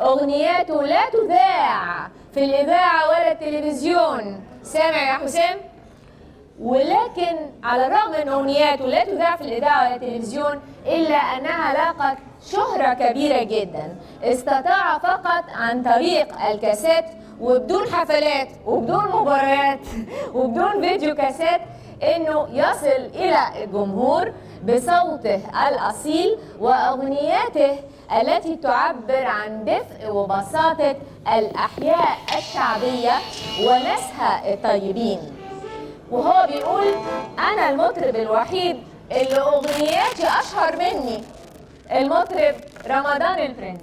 أغنياته لا تذاع في الإذاعة ولا التلفزيون. سامع يا حسام؟ ولكن على الرغم من أغنياته لا تذاع في الإذاعة ولا التلفزيون إلا أنها لاقت شهرة كبيرة جدا. استطاع فقط عن طريق الكاسيت وبدون حفلات وبدون مباريات وبدون فيديو كاسيت انه يصل الى الجمهور بصوته الاصيل واغنياته التي تعبر عن دفء وبساطة الاحياء الشعبية وناسها الطيبين. وهو بيقول انا المطرب الوحيد اللي اغنياتي اشهر مني، المطرب رمضان البرنس.